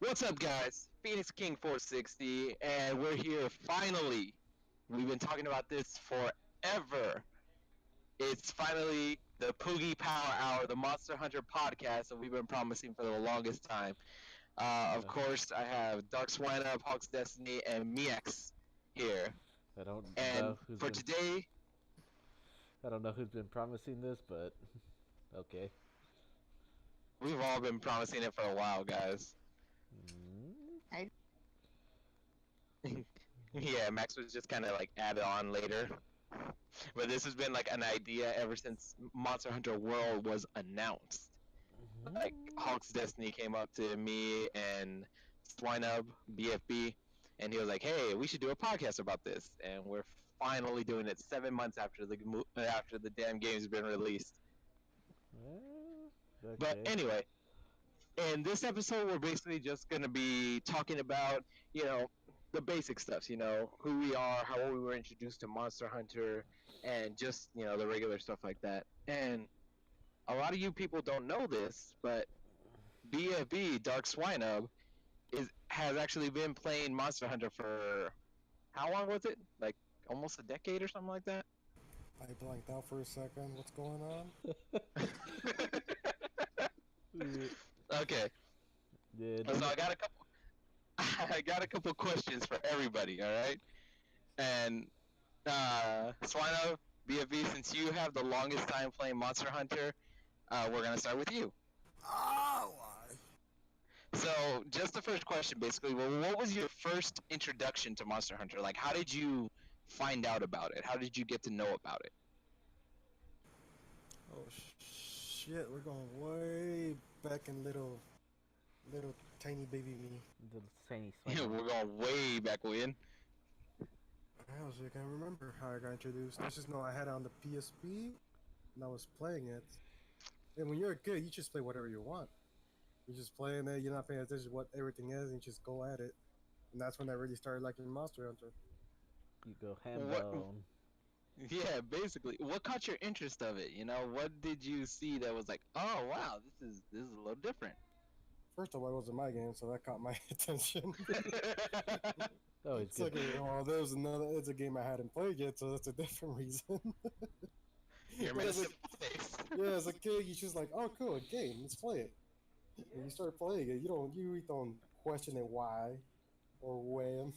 What's up, guys? Phoenix King 460, and we're here finally. We've been talking about this forever. It's finally the Poogie Power Hour, the Monster Hunter podcast that we've been promising for the longest time. Of Uh, course, I have Dark Swine Up, Hawk's Destiny, and Miex here. I don't know And who's for been today, I don't know who's been promising this, but okay. we've all been promising it for a while, guys. Mm, Yeah, Max was just kind of like added on later. But this has been like an idea ever since Monster Hunter World was announced. Like Hawk's Destiny came up to me and Swinub BFB, and he was like, "Hey, we should do a podcast about this." And we're finally doing it 7 months after the damn game's been released. But okay. anyway, in this episode, we're basically just gonna be talking about the basic stuff. Who we are, how we were introduced to Monster Hunter, and just the regular stuff like that. And a lot of you people don't know this, but BFB Dark Swinub has actually been playing Monster Hunter for how long was it? Like almost a decade or something like that. I blanked out for a second. What's going on? Okay, Yeah, so I got a couple questions for everybody. All right, and Swino BFB, since you have the longest time playing Monster Hunter, we're gonna start with you. Oh, So, just the first question, basically. Well, what was your first introduction to Monster Hunter? Like, how did you find out about it? How did you get to know about it? oh shit! We're going way back in little tiny baby me. the tiny swing. We're going way back when. I honestly can't remember how I got introduced. I just know I had it on the PSP and I was playing it. And when you're a kid, you just play whatever you want. You're just playing it. You're not paying attention to what everything is, and you just go at it. And that's when I really started liking Monster Hunter. You go ham What? bone. Yeah, basically. What caught your interest of it? What did you see that was like, oh wow, this is a little different? First of all, it wasn't my game, so that caught my attention. Always good. Second of all, there was another. It's a game I hadn't played yet, so that's a different reason. You're But meant as to a face. yeah, as a kid, you're just like, oh, cool, a game, let's play it. And you start playing it, you really don't question it why or when.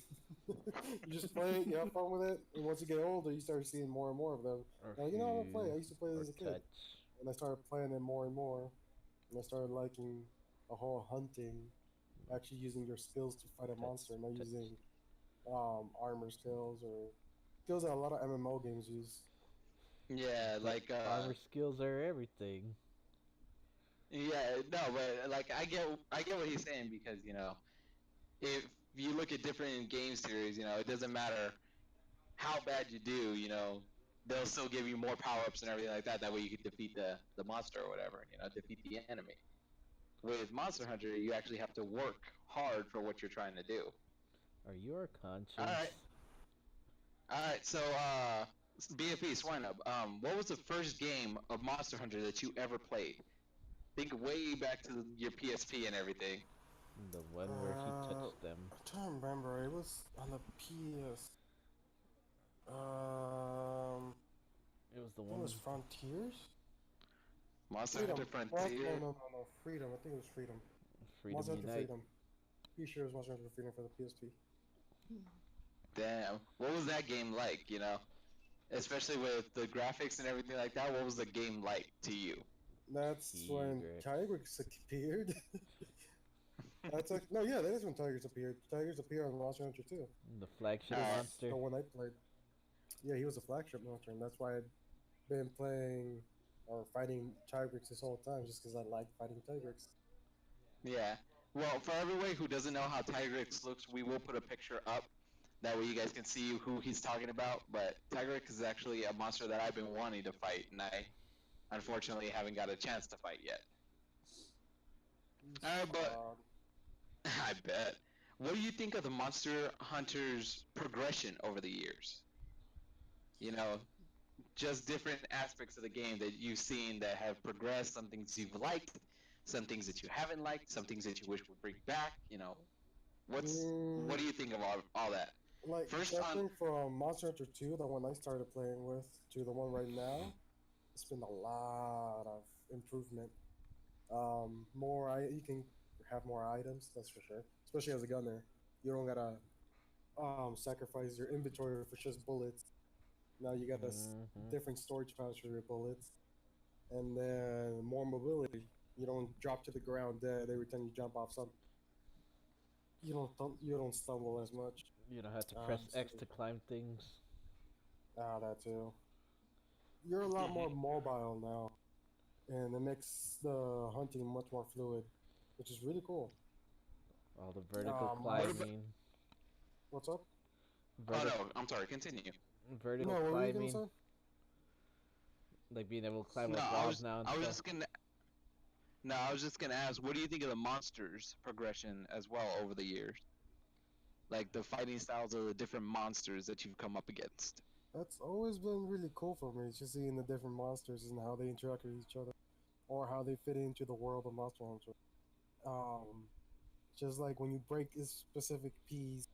You just play it, you have fun with it, and once you get older, you start seeing more and more of them. Or Like, I'm gonna play. feel. I used to play it Or as a kid, touch. and I started playing it more and more, and I started liking the whole hunting, actually using your skills to fight a monster, not Touch. using armor skills or skills that a lot of MMO games use. Yeah, But like armor skills are everything. yeah, no, but like I get what he's saying because if you look at different game series, it doesn't matter how bad you do, they'll still give you more power ups and everything like that. That way you can defeat the monster or whatever, defeat the enemy. With Monster Hunter, you actually have to work hard for what you're trying to do. Are you our All right, conscience? all right. So, BFP Swine Up. What was the first game of Monster Hunter that you ever played? Think way back to your PSP and everything. The one where he touched them. I'm trying to remember. It was on the PS. Um, It was the I think it one was with Frontiers. Monster Freedom. Hunter Oh, Frontier. no. Freedom. I think it was Freedom. Freedom Monster Hunter Unite. Freedom. Pretty sure it was Monster Hunter Freedom for the PSP. Damn, what was that game like? Especially with the graphics and everything like that. What was the game like to you? That's when Tigrex. Tigrex appeared. That's like no, yeah, that is when Tigers appeared. Tigers appear on Monster Hunter too. The flagship Alright. monster. The one I played. Yeah, he was a flagship monster, and that's why I'd been playing or fighting Tigrex this whole time, just because I like fighting Tigrex. Yeah. Well, for everybody who doesn't know how Tigrex looks, we will put a picture up. That way you guys can see who he's talking about. But Tigrex is actually a monster that I've been wanting to fight, and I unfortunately haven't got a chance to fight yet. But Um, I bet. What do you think of the Monster Hunter's progression over the years? You know, just different aspects of the game that you've seen that have progressed, some things you've liked, some things that you haven't liked, some things that you wish would bring back. What Mm, do you think of all that? like First on, jumping from Monster Hunter 2, the one I started playing with, to the one right now, it's been a lot of improvement. You can have more items, that's for sure. Especially as a gunner, you don't gotta sacrifice your inventory for just bullets. Now you got a Mm-hmm. different storage pouch for your bullets, and then more mobility. You don't drop to the ground dead every time you jump off something. You don't stumble as much. You don't have to press So, X to climb things. that too. You're a lot more hmm mobile now, and it makes the hunting much more fluid, which is really cool. All the vertical what My about? climbing, What's up? Oh vertical, no, I'm sorry. Continue. No, vertical what were you gonna climbing, say? like being able to climb No, up walls now and I was stuff. just gonna No, I was just gonna ask, what do you think of the monsters progression as well over the years? Like the fighting styles of the different monsters that you've come up against. That's always been really cool for me, just seeing the different monsters and how they interact with each other, or how they fit into the world of Monster Hunter. Um, just like when you break a specific piece,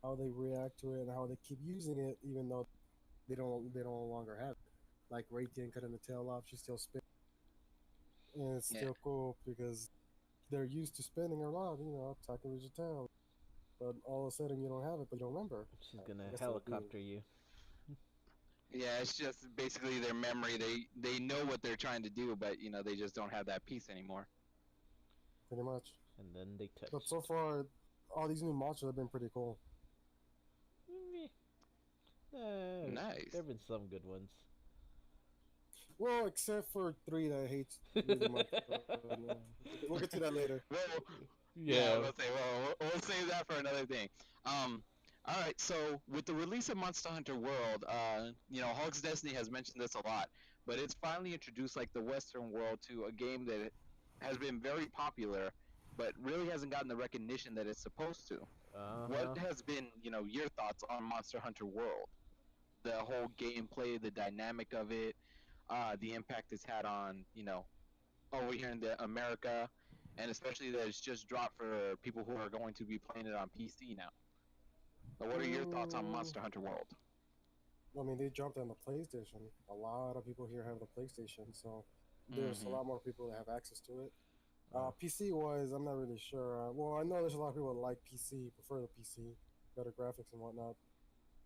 how they react to it and how they keep using it, even though they no longer have it. Like Raytheon cutting the tail off, she still spins, and it's Yeah. still cool because they're used to spinning a lot, attacking with your tail. But all of a sudden you don't have it, but you don't remember. She's I gonna guess that'll be helicopter you. Yeah, it's just basically their memory. They know what they're trying to do, but they just don't have that piece anymore. pretty much. And then they But so touched. far, all these new monsters have been pretty cool. Meh. Uh, Nice. there have been some good ones. Well, except for three that I hate really much. But, we'll get to that later. Well, yeah, I was Yeah. gonna say, well, we'll save that for another thing. All right. So with the release of Monster Hunter World, Hulk's Destiny has mentioned this a lot, but it's finally introduced like the Western world to a game that has been very popular, but really hasn't gotten the recognition that it's supposed to. Uh What huh. has been, your thoughts on Monster Hunter World? The whole gameplay, the dynamic of it, the impact it's had on, over here in America, and especially that it's just dropped for people who are going to be playing it on PC now. But what are your thoughts on Mm, Monster Hunter World? I mean, they jumped on the PlayStation. A lot of people here have the PlayStation, so there's a Mm-hmm. lot more people that have access to it. Uh, PC wise, I'm not really sure. Well, I know there's a lot of people that like PC, prefer the PC, better graphics and whatnot.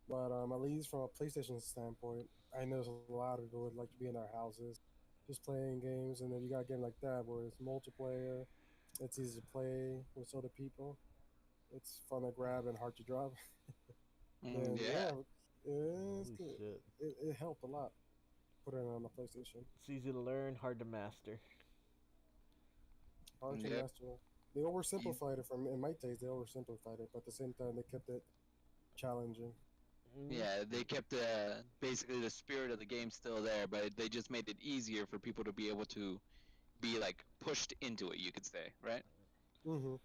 But at least from a PlayStation standpoint, I know there's a lot of people would like to be in their houses, just playing games, and then you got a game like that where it's multiplayer, it's easy to play with other people, it's fun to grab and hard to drop. Then Yeah. yeah, it's holy good. shit. It helped a lot putting it on the PlayStation. It's easy to learn, hard to master. Hard to Yep. master. They oversimplified it from in my taste. They oversimplified it, but at the same time they kept it challenging. Mm, Yeah, they kept basically the spirit of the game still there, but they just made it easier for people to be able to be like pushed into it, you could say, right? Hmm.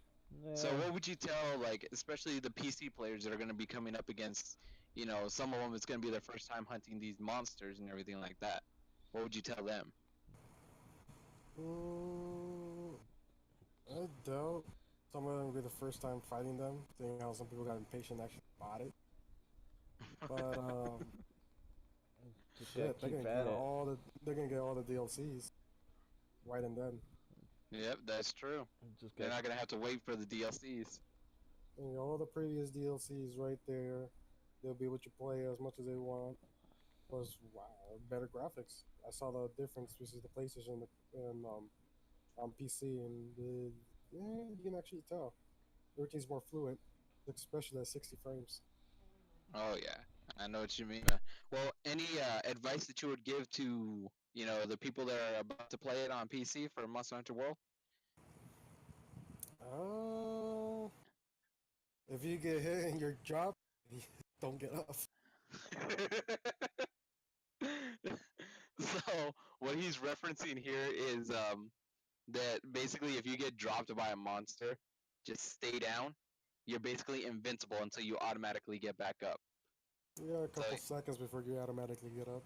So yeah. what would you tell, like, especially the PC players that are going to be coming up against, some of them it's going to be their first time hunting these monsters and everything like that. What would you tell them? Mm, I doubt some of them will be the first time fighting them, seeing how some people got impatient and actually bought it. But Just gotta shit, keep at it. they're gonna get all the DLCs right and then. Yep, that's true. Just They're gotta. not going to have to wait for the DLCs. And all the previous DLCs right there. They'll be able to play as much as they want. Plus, wow, better graphics. I saw the difference between the PlayStation and on PC, and you can actually tell everything's more fluent, especially at 60 frames. Oh yeah, I know what you mean, man. Well, any advice that you would give to the people that are about to play it on PC for Monster Hunter World? Uh, if you get hit and you're dropped, don't get up. So what he's referencing here is that basically if you get dropped by a monster, just stay down. You're basically invincible until you automatically get back up. You got a So couple seconds before you automatically get up.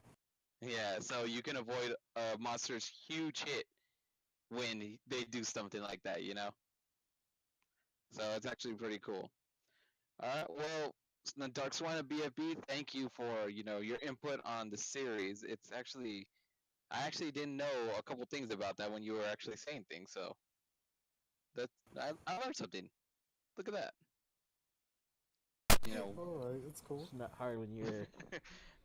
yeah, so you can avoid a monster's huge hit when they do something like that, you know. So it's actually pretty cool. All right, well, Dark Swan of BFB, thank you for your input on the series. It's actually I actually didn't know a couple things about that when you were actually saying things. So that I learned something. Look at that. You know. All right, it's cool. It's not hard when you're.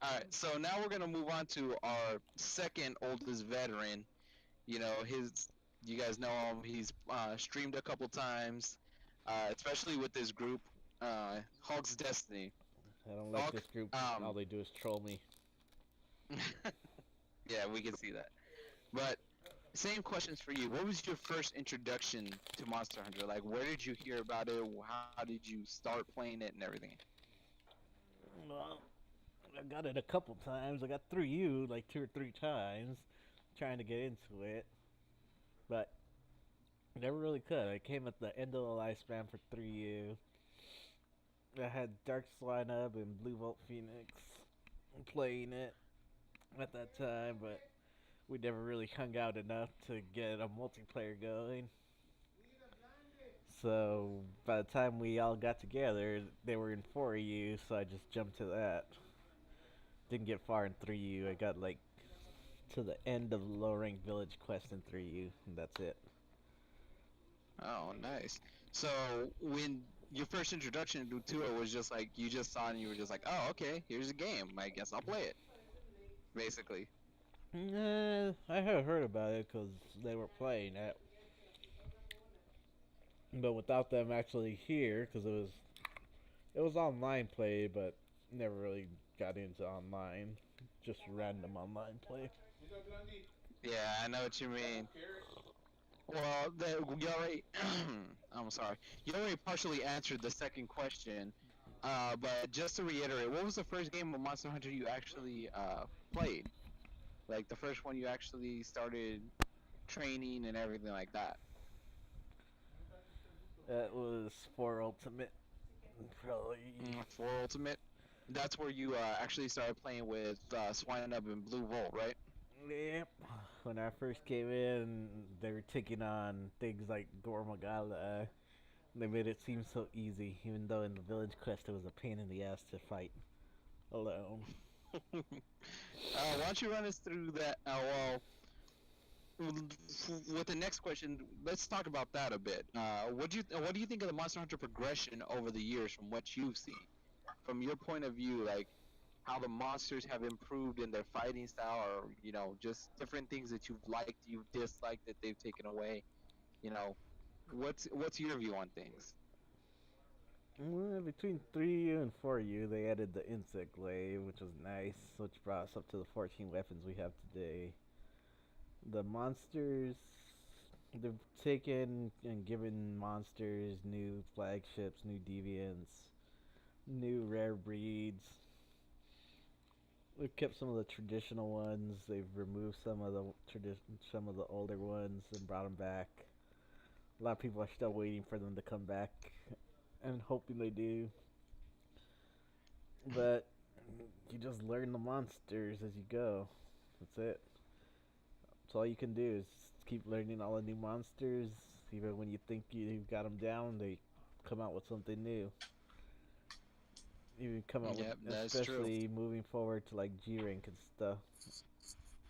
All right, so now we're gonna move on to our second oldest veteran. His. You guys know him. He's streamed a couple times, especially with this group, Hulk's Destiny. I don't like Hulk. this group. All they do is troll me. Yeah, we can see that. But same questions for you. What was your first introduction to Monster Hunter? Like, where did you hear about it? How did you start playing it and everything? Well, I got it a couple times. I got through you like 2 or 3 times, trying to get into it, but never really could. I came at the end of the lifespan for 3U. I had Dark Swinub and Blue Volt Phoenix playing it at that time, but we never really hung out enough to get a multiplayer going. So by the time we all got together, they were in 4U, so I just jumped to that. Didn't get far in 3U. I got like to the end of the low rank village quest in 3U, and that's it. Oh, nice. So when your first introduction to it was just like you just saw it and you were just like, oh, okay, here's a game. I guess I'll play it. Basically. I had heard about it because they were playing it, but without them actually here, because it was online play, but never really got into online, just random online play. Yeah, I know what you mean. Well, you already. I'm sorry. You already partially answered the second question. But just to reiterate, what was the first game of Monster Hunter you actually played? Like the first one you actually started training and everything like that. That was for Ultimate, probably. For Ultimate, that's where you actually started playing with Swinub and Blue Volt, right? Yep. When I first came in, they were taking on things like Gormagala. They made it seem so easy, even though in the village quest it was a pain in the ass to fight alone. Why don't you run us through that? With the next question, let's talk about that a bit. What do you think of the Monster Hunter progression over the years from what you've seen, from your point of view, like how the monsters have improved in their fighting style, or just different things that you've liked, you've disliked that they've taken away. You know, what's your view on things? Well, between 3U and 4U, they added the insect glaive, which was nice, which brought us up to the 14 weapons we have today. The monsters, they've taken and given monsters new flagships, new deviants, new rare breeds. They've kept some of the traditional ones. They've removed some of the older ones and brought them back. A lot of people are still waiting for them to come back and hoping they do. But you just learn the monsters as you go. That's it. That's all you can do is keep learning all the new monsters. Even when you think you've got them down, they come out with something new. Even come out with, Yep, that's true. especially moving forward to like G rank and stuff.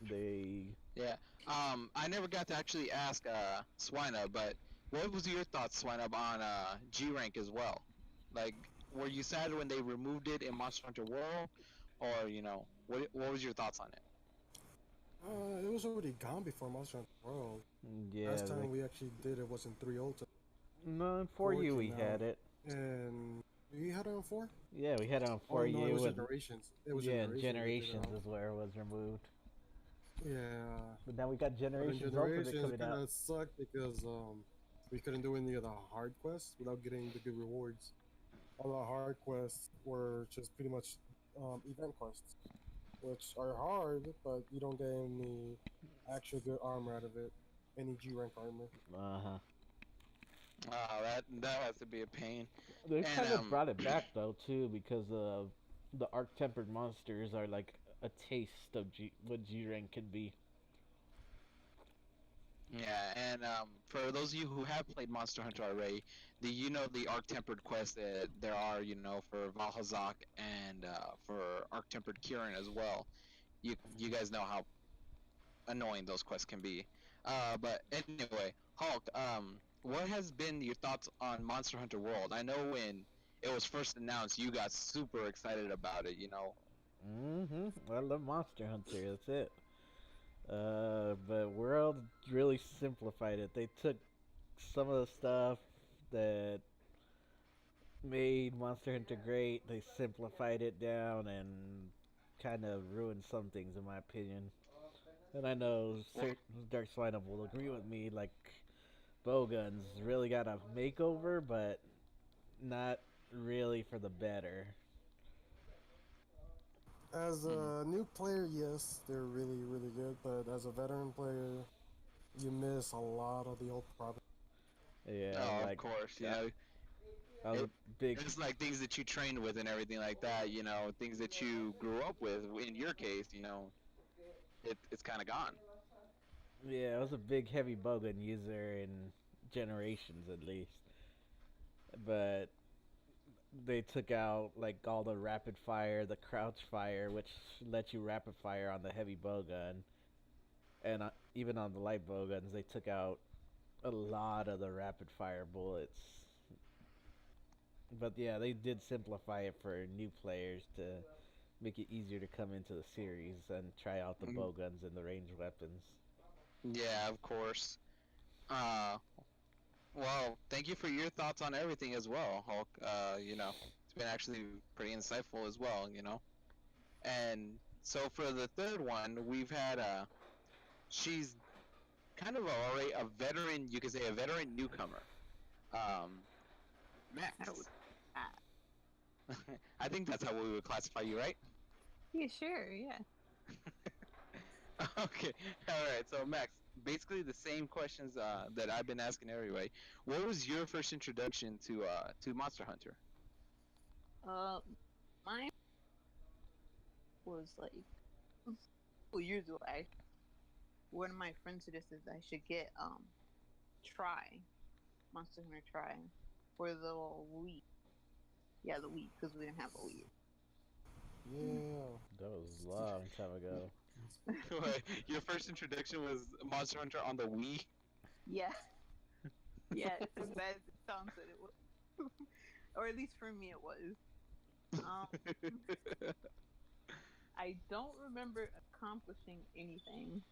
They Yeah. I never got to actually ask Swinub, but what was your thoughts, Swinub, on G rank as well? Like, were you sad when they removed it in Monster Hunter World, or what was your thoughts on it? It was already gone before Monster Hunter World. yeah, Last time we actually did it was in 3 Ultra. no, in 4 4U we came had out. it. And you had it on 4? Yeah, we had it on Oh, no, it 4U. was and, Generations. It was yeah, Generations. Generations is where it was removed. Yeah. But now we got But in Generations Ultimate Generations, it coming kind out. of sucked because we couldn't do any of the hard quests without getting the good rewards. All the hard quests were just pretty much event quests, which are hard, but you don't get any actual good armor out of it. Any G rank armor. Uh huh. That has to be a pain. They And kind of brought it back though too, because the arc tempered monsters are like a taste of what G rank can be. Yeah, and for those of you who have played Monster Hunter already, the Arc Tempered quests that there are, for Valhazak and for Arc Tempered Kieran as well. You guys know how annoying those quests can be. But anyway, Hulk, what has been your thoughts on Monster Hunter World? I know when it was first announced, you got super excited about it. I love Monster Hunter. That's it. But World really simplified it. They took some of the stuff that made Monster Hunter great. They simplified it down and kind of ruined some things, in my opinion. And I know Well, Dark Swine will agree with me. Like Bowguns really got a makeover, but not really for the better. As mm, a new player, yes, they're really, really good. But as a veteran player, you miss a lot of the old property. Yeah, oh, of like course, I was it, a big it's like things that you trained with and everything like that. Things that you grew up with. In your case, it's kind of gone. yeah, I was a big heavy Bowgun user in generations at least. But they took out like all the rapid fire, the crouch fire, which lets you rapid fire on the heavy bowgun, and even on the light bowguns, they took out a lot of the rapid fire bullets. But yeah, they did simplify it for new players to make it easier to come into the series and try out the Mm, bowguns and the ranged weapons. yeah, of course. Uh, well, thank you for your thoughts on everything as well, Hulk. It's been actually pretty insightful as well. And so for the third one, we've had she's kind of already a veteran. You could say a veteran newcomer. Um, I would. Max. Uh, I think that's how we would classify you, right? yeah, sure. Yeah. Okay. All right. So Max, basically the same questions that I've been asking everybody. What was your first introduction to Monster Hunter? Uh, mine was like a couple years ago. I One of my friends suggested I should get try Monster Hunter Try for the Wii. Yeah, the Wii because we didn't have a Wii. Yeah. That was a long time ago. Wait, your first introduction was Monster Hunter on the Wii. Yeah, yeah. It's as bad as it sounds that it was, or at least for me it was. Um, I don't remember accomplishing anything.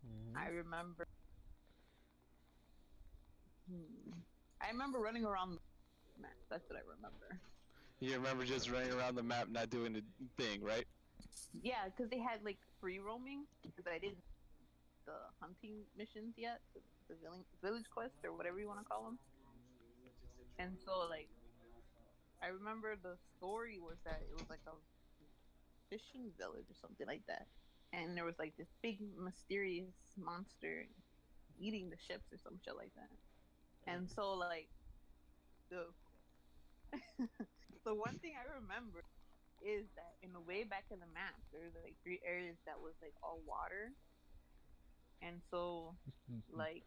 Hmm. I remember. I remember running around the map. That's what I remember. You remember just running around the map, not doing a thing, right? Yeah, because they had like free roaming. Because I didn't the hunting missions yet, the village quest or whatever you want to call them. And so like I remember the story was that it was like a fishing village or something like that, and there was like this big mysterious monster eating the ships or some shit like that. And so like the the one thing I remember is that in the way back in the map, there's like three areas that was like all water, and so like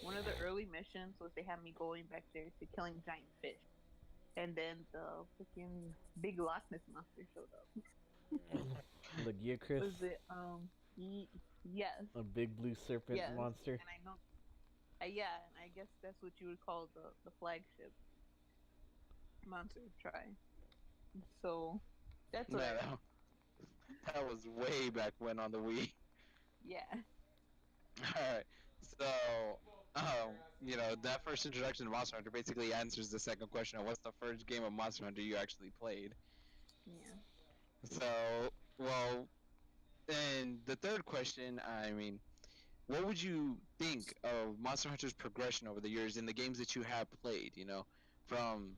one of the early missions was they had me going back there to killing giant fish, and then the freaking big Loch Ness monster showed up. The Gear Chris, Was it yes, a big blue serpent yes, monster. and I know yeah, and I guess that's what you would call the flagship monster try. So that's what I Man, remember. that was way back when on the Wii. Yeah. All right. So, that first introduction to Monster Hunter basically answers the second question of what's the first game of Monster Hunter you actually played. Yeah. So, well, and the third question, I mean, what would you think of Monster Hunter's progression over the years in the games that you have played? From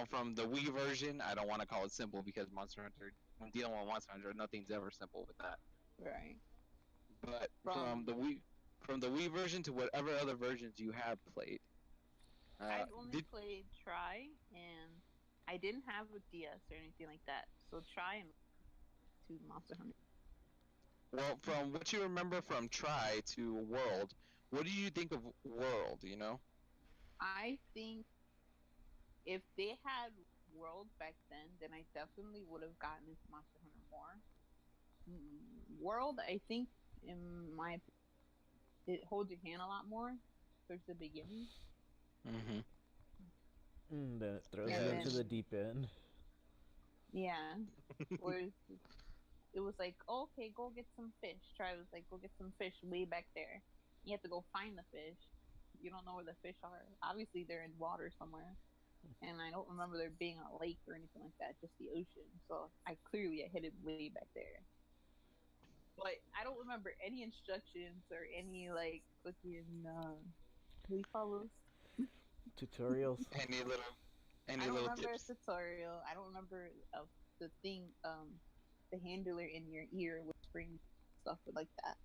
from the Wii version. I don't want to call it simple because Monster Hunter, when dealing with Monster Hunter, nothing's ever simple with that. Right. But From from the Wii version to whatever other versions you have played, I've only did played Try, and I didn't have a DS or anything like that. So Try and to Monster Hunter. well from what you remember from Try to World, What do you think of World? You know? I think if they had World back then I definitely would have gotten into Monster Hunter more. World, I think, in my it holds your hand a lot more towards the beginning, Mm-hmm. Then it throws and you Yeah. into the then deep end. yeah, whereas it was like, oh, okay, go get some fish. Try was like, go get some fish way back there. You have to go find the fish. You don't know where the fish are. Obviously, they're in water somewhere, and I don't remember there being a lake or anything like that, just the ocean. So I clearly hit it way back there. But I don't remember any instructions or any like fucking what do you call those? Tutorials. Any little, I any don't little remember a tips? tutorial. I don't remember of the thing, the handler in your ear whispering stuff like that.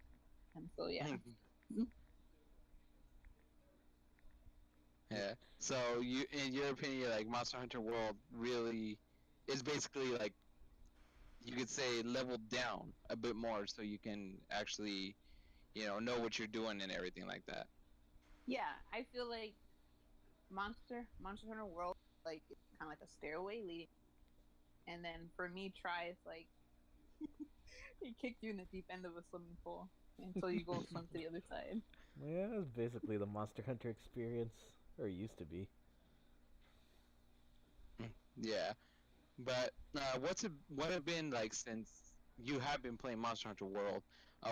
And so yeah. Yeah. So you, in your opinion, like Monster Hunter World really is basically like you could say leveled down a bit more, so you can actually, know what you're doing and everything like that. Yeah, I feel like Monster Hunter World like it's kind of like a stairway leading, and then for me, try is like he kicked you in the deep end of a swimming pool until you go swim to the other side. Yeah, it's basically the Monster Hunter experience, or it used to be. Yeah. But what have been like since you have been playing Monster Hunter World?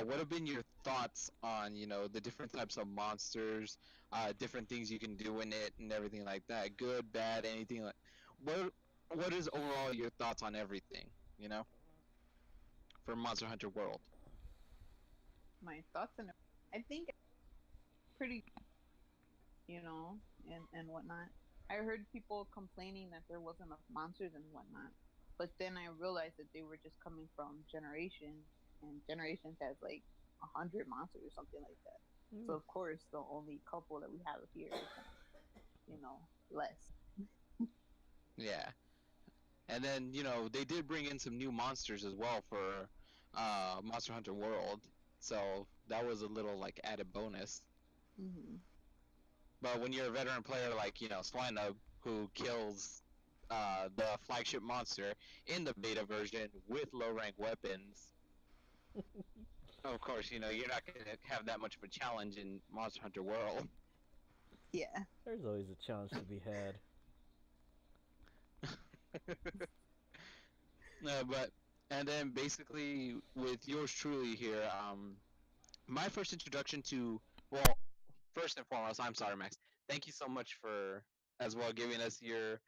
What have been your thoughts on the different types of monsters, different things you can do in it, and everything like that? Good, bad, anything like. What What is overall your thoughts on everything? You know, for Monster Hunter World. My thoughts on it, I think pretty, and whatnot. I heard people complaining that there wasn't enough monsters and whatnot, but then I realized that they were just coming from Generations, and Generations has like 100 monsters or something like that. So Mm. of course, the only couple that we have here is gonna, less. Yeah, and then they did bring in some new monsters as well for Monster Hunter World, so that was a little like added bonus. Hmm. But when you're a veteran player like, Swinub, who kills the flagship monster in the beta version with low rank weapons, of course, you're not going to have that much of a challenge in Monster Hunter World. Yeah. There's always a challenge to be had. No, but, and then basically with yours truly here, my first introduction to, well, first and foremost, I'm sorry, Max. Thank you so much for as well giving us your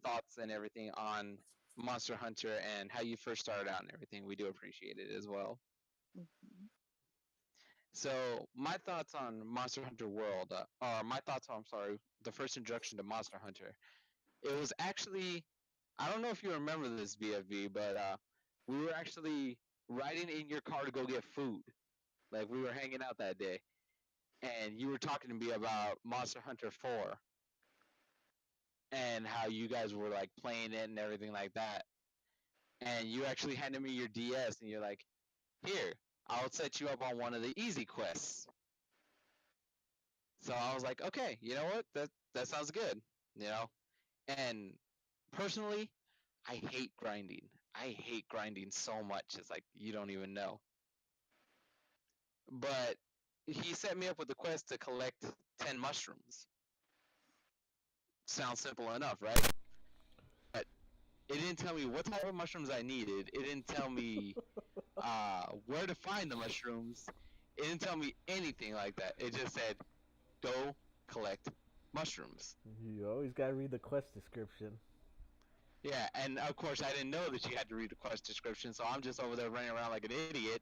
thoughts and everything on Monster Hunter and how you first started out and everything. We do appreciate it as well. Hmm. So my thoughts on Monster Hunter World, or my thoughts on, I'm sorry, the first introduction to Monster Hunter. It was actually, I don't know if you remember this, VFV, but we were actually riding in your car to go get food. Like we were hanging out that day, and you were talking to me about Monster Hunter 4 and how you guys were like playing it and everything like that. And you actually handed me your DS, and you're like, "Here, I'll set you up on one of the easy quests." So I was like, "Okay, you know what? That sounds good." You know, and personally, I hate grinding. I hate grinding so much. It's like you don't even know. But he set me up with a quest to collect 10 mushrooms. Sounds simple enough, right? But it didn't tell me what type of mushrooms I needed. It didn't tell me where to find the mushrooms. It didn't tell me anything like that. It just said, go collect mushrooms. You always gotta read the quest description. Yeah, and of course I didn't know that you had to read the quest description, so I'm just over there running around like an idiot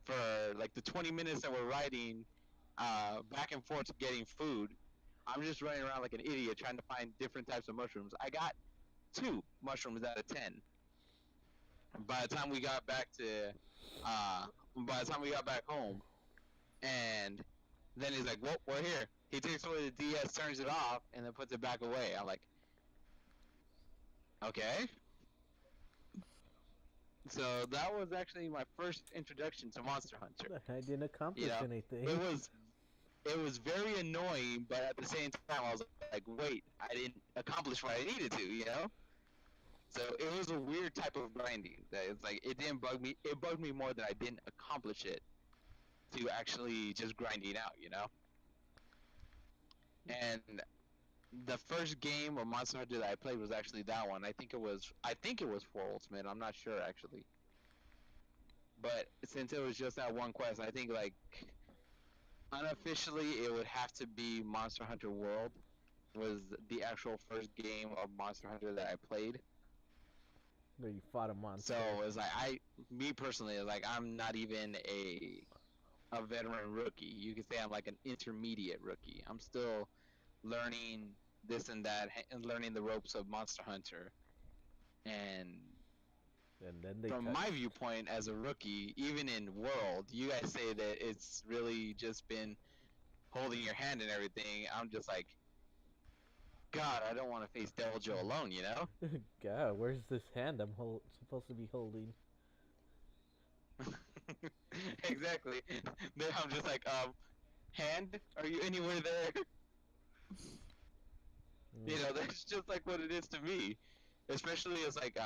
for like the 20 minutes that we're riding back and forth getting food. I'm just running around like an idiot trying to find different types of mushrooms. I got 2 mushrooms out of 10. By the time we got back to, uh, by the time we got back home, and then he's like, "Well, we're here." He takes away the DS, turns it off, and then puts it back away. I'm like, "Okay." So that was actually my first introduction to Monster Hunter. I didn't You accomplish know, it anything. was. it was very annoying, but at the same time, I was like, wait, I didn't accomplish what I needed to, you know? So it was a weird type of grinding. That it's like it didn't bug me. It bugged me more that I didn't accomplish it to actually just grinding out, you know. And the first game of Monster Hunter that I played was actually that one. I think it was for Ultimate. I'm not sure actually. But since it was just that one quest, I think like unofficially it would have to be Monster Hunter World was the actual first game of Monster Hunter that I played. Where you fought a So monster. it was like me personally, like I'm not even a veteran rookie. You could say I'm like an intermediate rookie. I'm still learning this and that, and learning the ropes of Monster Hunter. And And then they from touch. my viewpoint as a rookie, even in World, you guys say that it's really just been holding your hand and everything. I'm just like, God, I don't want to face Devil Joe alone, you know? God, where's this hand supposed to be holding? Exactly. Then I'm just like, hand, are you anywhere there? You Mm. know, that's just like what it is to me. Especially as like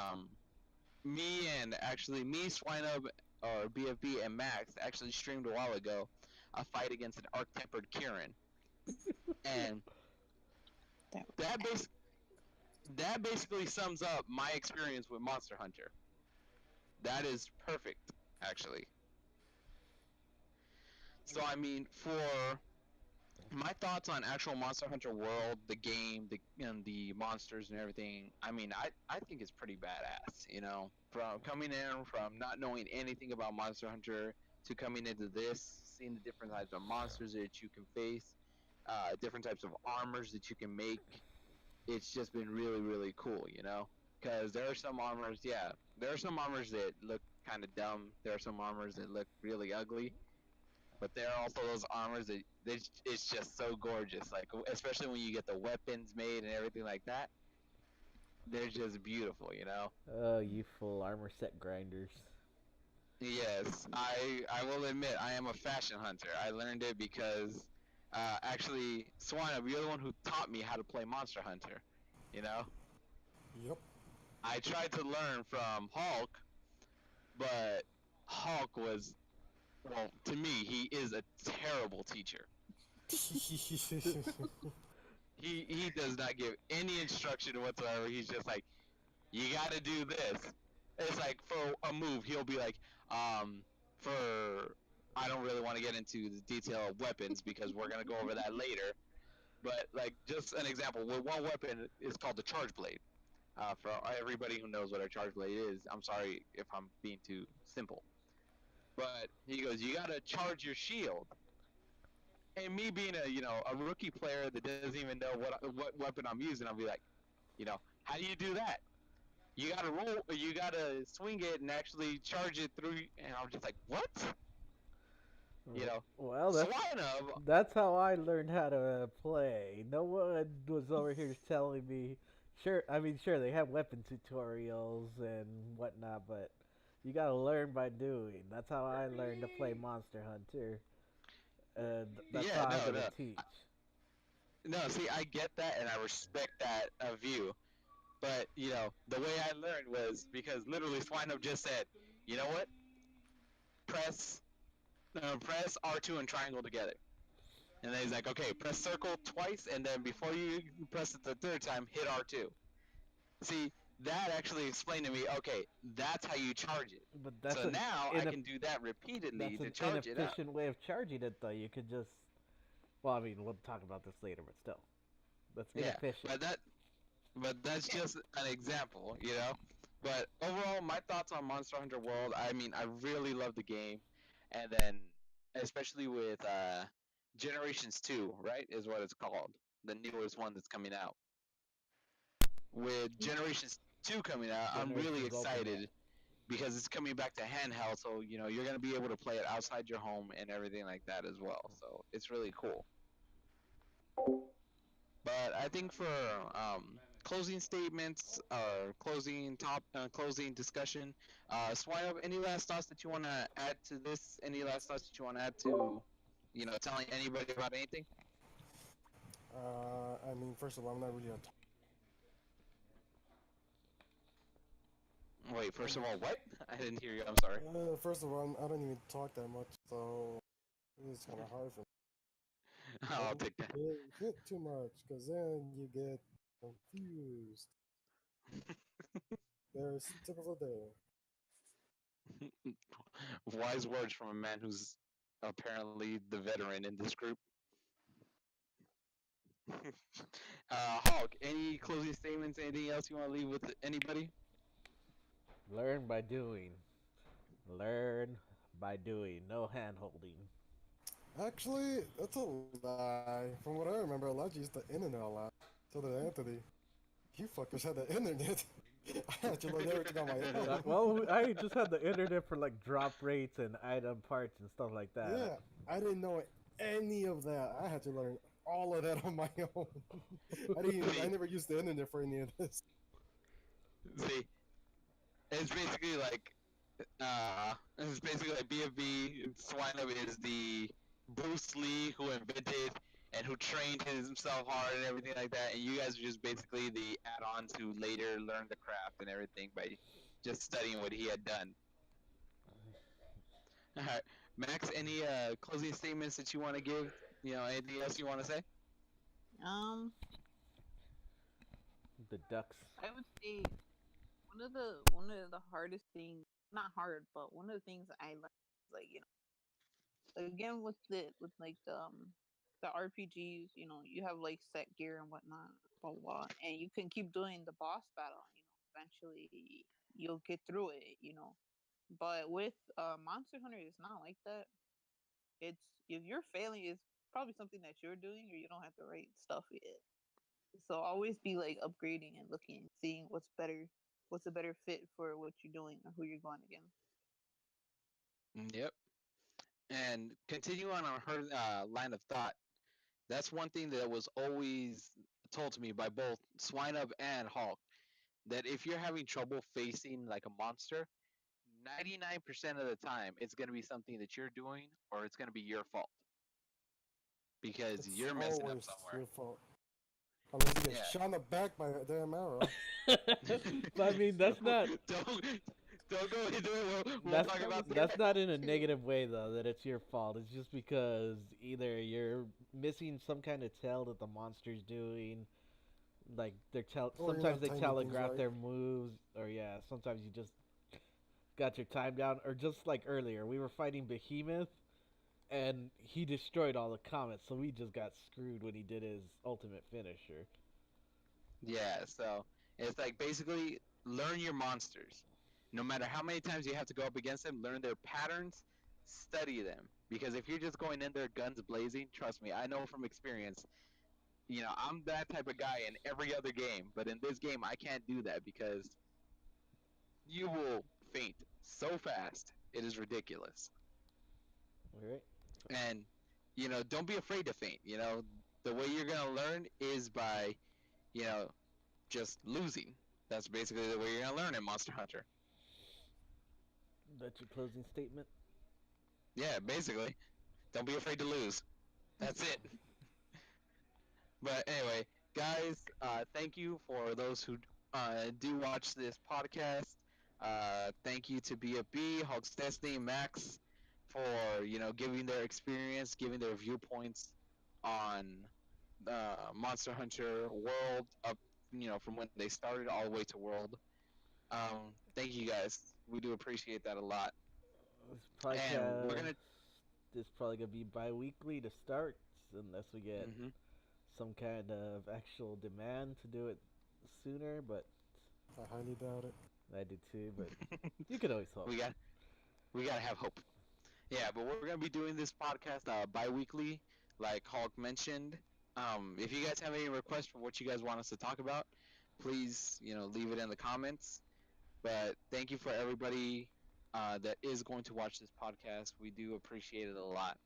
me and actually me, Swinub or BFB and Max actually streamed a while ago a fight against an arc tempered Kieran. And That that bas- that basically sums up my experience with Monster Hunter. That is perfect, actually. So I mean, for my thoughts on actual Monster Hunter World, the game, and the monsters and everything. I mean, I think it's pretty badass. You know, from coming in from not knowing anything about Monster Hunter to coming into this, seeing the different types of monsters that you can face, different types of armors that you can make. It's just been really really cool. You know, because there are some armors, yeah, there are some armors that look kind of dumb. There are some armors that look really ugly, but there are also those armors that it's just so gorgeous. Like especially when you get the weapons made and everything like that, they're just beautiful. You know. Oh, you full armor set grinders. Yes, I will admit I am a fashion hunter. I learned it because actually Swana, you're the one who taught me how to play Monster Hunter. You know, Yep. I tried to learn from Hulk, but Hulk was well to me he is a terrible teacher. He does not give any instruction whatsoever. He's just like, you got to do this. It's like for a move, he'll be like, for I don't really want to get into the detail of weapons because we're gonna go over that later. But like just an example, with one weapon is called the charge blade. For everybody who knows what a charge blade is, I'm sorry if I'm being too simple. But he goes, you gotta charge your shield. And me being a rookie player that doesn't even know what weapon I'm using, I'll be like, how do you do that? You gotta roll, you gotta swing it and actually charge it through. And I'm just like, what? You know, Well, Swine that's how I learned how to play. No one was over here telling me. Sure, I mean, sure, they have weapon tutorials and whatnot, but you gotta learn by doing. That's how I learned to play Monster Hunter, and that's how yeah, I'm no, gonna no, teach. no. See, I get that and I respect that view. But the way I learned was because literally Swine just said, you know what? Press, press R2 and triangle together. And then he's like, okay, press circle twice, and then before you press it the third time, hit R2. See, that actually explained to me, okay, that's how you charge it. But So now I can do that repeatedly that's to an charge it up. inefficient way of charging it, though. You could just. Well, I mean, we'll talk about this later, but still, that's Yeah, inefficient. but that's just an example, you know. But overall, my thoughts on Monster Hunter World, I mean, I really love the game, and then especially with Generations 2, right, is what it's called, the newest one that's coming out. With Generations 2 coming out, I'm really Generations Ultimate. excited because it's coming back to handheld, so you're gonna be able to play it outside your home and everything like that as well. So it's really cool. But I think for closing statements or closing discussion, Swire, any last thoughts that you want to add to this? Any last thoughts that you want to add to? telling anybody about anything? I mean, first of all, I'm not really a. Wait, first of all, what? I didn't hear you. I'm sorry. First of all, I don't even talk that much, so it's kind of hard for me. I'll Don't take that. hit too much, because then you get confused. There's tip of the day. Wise words from a man who's apparently the veteran in this group. Hawk, any closing statements? Anything else you want to leave with anybody? Learn by doing. Learn by doing. No hand holding. Actually, that's a lie. From what I remember, Elijah used the internet a lot. So did Anthony. You fuckers had the internet. I had to learn everything on my own. Well, I just had the internet for like drop rates and item parts and stuff like that. Yeah, I didn't know any of that. I had to learn all of that on my own. I See, never used the internet for any of this. see, it's basically like BFB. Swineup is the Bruce Lee who invented and who trained himself hard and everything like that, and you guys are just basically the add-on to later learn the craft and everything by just studying what he had done. All right, Max, any closing statements that you want to give? Anything else you want to say? Um, The ducks. I would say one of the hardest things, not hard, but one of the things I learned is like again with like the RPGs, you have like set gear and whatnot, blah blah, blah, and you can keep doing the boss battle. Eventually you'll get through it. But with Monster Hunter, it's not like that. It's if you're failing, it's probably something that you're doing, or you don't have the right stuff yet. So always be like upgrading and looking, seeing what's a better fit for what you're doing or who you're going against. Yep. And continue on her line of thought. That's one thing that was always told to me by both Swineup and Hulk. That if you're having trouble facing like a monster, 99% of the time it's going to be something that you're doing or it's going to be your fault because It's you're messing up always somewhere. your fault. Unless you get Yeah. shot in the back by a damn arrow. But I mean, that's not don't go into it. We'll that's talk about that's that. not in a negative way though. That it's your fault. It's just because either you're missing some kind of tell that the monster's doing, like Or you're sometimes not they timing things telegraph right. their moves, or yeah, sometimes you just got your time down, or just like earlier, we were fighting Behemoth, and he destroyed all the comets, so we just got screwed when he did his ultimate finisher. Yeah, so it's like basically learn your monsters. No matter how many times you have to go up against them, learn their patterns, study them. Because if you're just going in there guns blazing, trust me, I know from experience, I'm that type of guy in every other game, but in this game I can't do that because you will faint so fast. It is ridiculous. All right. And don't be afraid to faint. The way you're going to learn is by, you know, just losing. That's basically the way you're gonna learn in Monster Hunter. That's your closing statement. Yeah, basically. Don't be afraid to lose. That's it. But anyway, guys, thank you for those who do watch this podcast. Thank you to BFB, Hulk's Destiny, Max, for giving their experience, giving their viewpoints on Monster Hunter World up, from when they started all the way to World. Thank you guys. We do appreciate that a lot. This And we're podcast gonna. is probably gonna be bi-weekly to start, unless we get Mm-hmm. some kind of actual demand to do it sooner. But I highly doubt it. I do too. But you could always hope. we got we gotta have hope. Yeah, but we're gonna be doing this podcast bi-weekly, like Hulk mentioned. If you guys have any requests for what you guys want us to talk about, please leave it in the comments. But thank you for everybody that is going to watch this podcast. We do appreciate it a lot.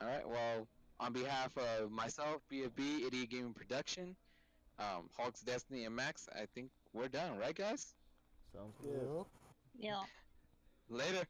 All right. Well, on behalf of myself, BFB, Idiot Gaming Production, Hawks Destiny, and Max, I think we're done, right, guys? Sounds good. Yep. Yeah. Later.